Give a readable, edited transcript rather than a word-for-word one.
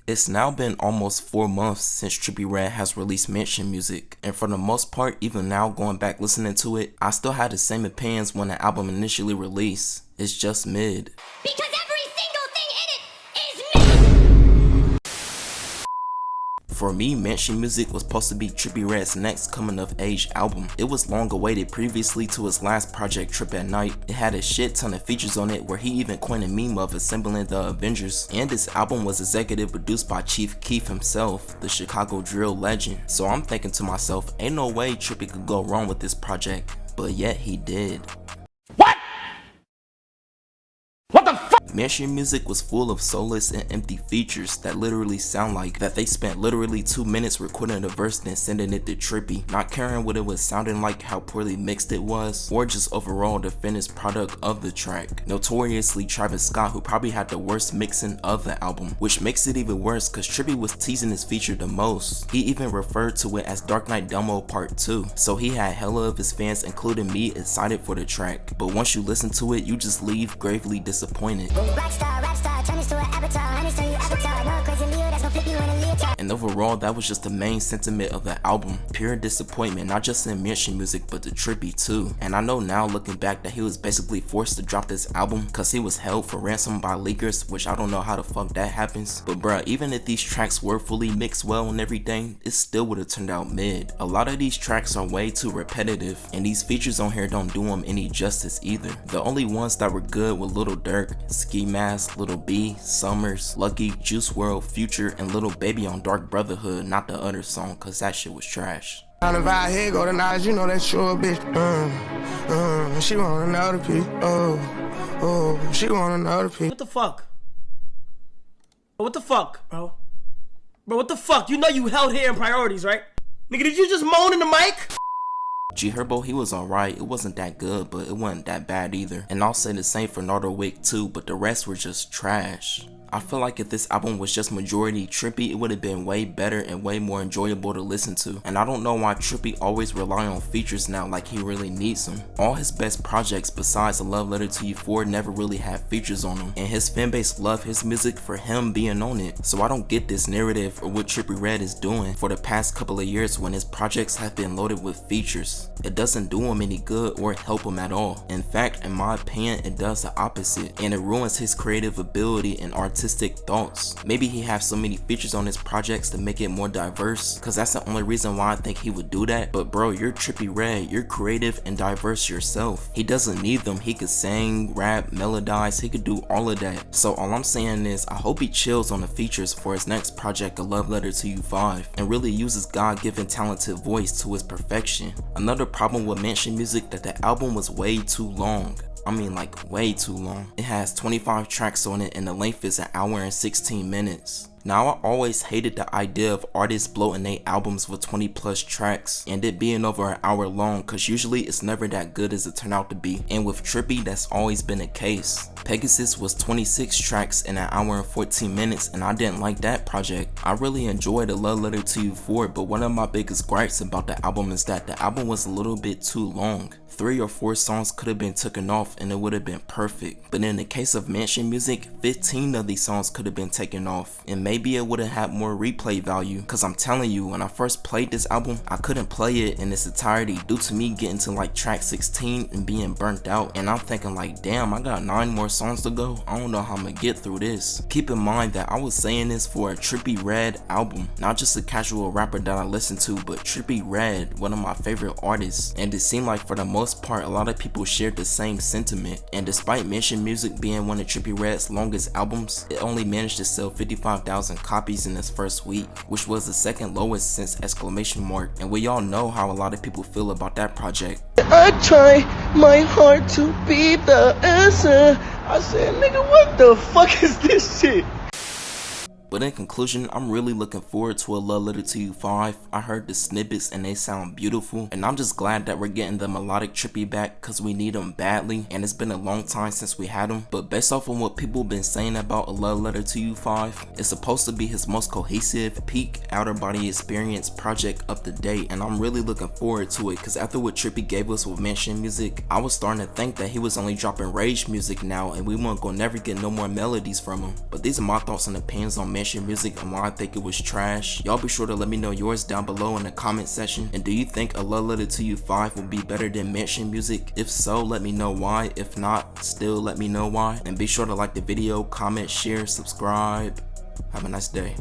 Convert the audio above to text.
It's now been almost 4 months since Trippie Redd has released Mansion Music, and for the most part, even now going back listening to it, I still had the same opinions when the album initially released. It's just mid. Because every single thing in it is mid! For me, Mansion Music was supposed to be Trippie Redd's next coming of age album. It was long awaited previously to his last project, Trip at Night. It had a shit ton of features on it where he even coined a meme of assembling the Avengers. And this album was executive produced by Chief Keef himself, the Chicago drill legend. So I'm thinking to myself, ain't no way Trippie could go wrong with this project. But yet he did. What? What the fuck? Mansion Music was full of soulless and empty features that literally sound like that they spent literally 2 minutes recording the verse then sending it to Trippie, not caring what it was sounding like, how poorly mixed it was, or just overall the finished product of the track. Notoriously Travis Scott, who probably had the worst mixing of the album, which makes it even worse cause Trippie was teasing his feature the most. He even referred to it as Dark Knight Demo Part 2, so he had hella of his fans including me excited for the track, but once you listen to it you just leave gravely disappointed. And overall, that was just the main sentiment of the album. Pure disappointment, not just in Mansion Music, but to Trippie too. And I know now looking back that he was basically forced to drop this album cause he was held for ransom by leakers, which I don't know how the fuck that happens. But bruh, even if these tracks were fully mixed well and everything, it still would have turned out mid. A lot of these tracks are way too repetitive, and these features on here don't do them any justice either. The only ones that were good were Lil Durk, Ski Mask, Lil B, Summers, Lucky, Juice WRLD, Future, and Lil Baby on Dark Brotherhood, not the other song cause that shit was trash. On the vibe, here go the knowledge, you know that's your bitch. She want another piece. She want another piece. What the fuck? What the fuck, bro? Bro, what the fuck? You know you held here in priorities, right? Nigga, did you just moan in the mic? G Herbo, he was alright. It wasn't that good, but it wasn't that bad either. And I'll say the same for Nardo too, but the rest were just trash. I feel like if this album was just majority Trippie, it would have been way better and way more enjoyable to listen to. And I don't know why Trippie always rely on features now like he really needs them. All his best projects besides A Love Letter to You 4 never really had features on them, and his fanbase love his music for him being on it. So I don't get this narrative or what Trippie Redd is doing for the past couple of years when his projects have been loaded with features. It doesn't do him any good or help him at all. In fact, in my opinion, it does the opposite, and it ruins his creative ability and artistic thoughts. Maybe he has so many features on his projects to make it more diverse, cause that's the only reason why I think he would do that. But bro, you're Trippie Redd, you're creative and diverse yourself. He doesn't need them. He could sing, rap, melodize, he could do all of that. So all I'm saying is I hope he chills on the features for his next project, A Love Letter to You 5, and really uses God-given talented voice to his perfection. Another problem with Mansion Music that the album was way too long. I mean like way too long. It has 25 tracks on it and the length is 1 hour and 16 minutes. Now I always hated the idea of artists bloating their albums with 20 plus tracks and it being over 1 hour long cause usually it's never that good as it turned out to be, and with Trippie that's always been the case. Pegasus was 26 tracks in 1 hour and 14 minutes and I didn't like that project. I really enjoyed A Love Letter to You 4, but one of my biggest gripes about the album is that the album was a little bit too long. 3 or 4 songs could have been taken off and it would have been perfect. But in the case of Mansion Music, 15 of these songs could have been taken off, and maybe it would have had more replay value. Cause I'm telling you, when I first played this album, I couldn't play it in its entirety due to me getting to like track 16 and being burnt out. And I'm thinking like, damn, I got 9 more songs to go. I don't know how I'm gonna get through this. Keep in mind that I was saying this for a Trippie Redd album, not just a casual rapper that I listen to, but Trippie Redd, one of my favorite artists. And it seemed like for the most part a lot of people shared the same sentiment, and despite Mansion Music being one of Trippie Redd's longest albums, it only managed to sell 55,000 copies in its first week, which was the second lowest since Exclamation Mark, and we all know how a lot of people feel about that project. I try my hard to be the answer. I said, nigga, what the fuck is this shit? But in conclusion, I'm really looking forward to A Love Letter to You 5. I heard the snippets and they sound beautiful, and I'm just glad that we're getting the melodic Trippie back cause we need him badly, and it's been a long time since we had him. But based off of what people been saying about A Love Letter to You 5, it's supposed to be his most cohesive, peak, outer body experience project up to date, and I'm really looking forward to it cause after what Trippie gave us with Mansion Music, I was starting to think that he was only dropping rage music now and we weren't gonna never get no more melodies from him. But these are my thoughts and opinions on Mention Music and why I think it was trash. Y'all be sure to let me know yours down below in the comment section. And do you think A Love Letter to You 5 would be better than Mention Music? If so, let me know why. If not, still let me know why. And be sure to like the video, comment, share, subscribe. Have a nice day.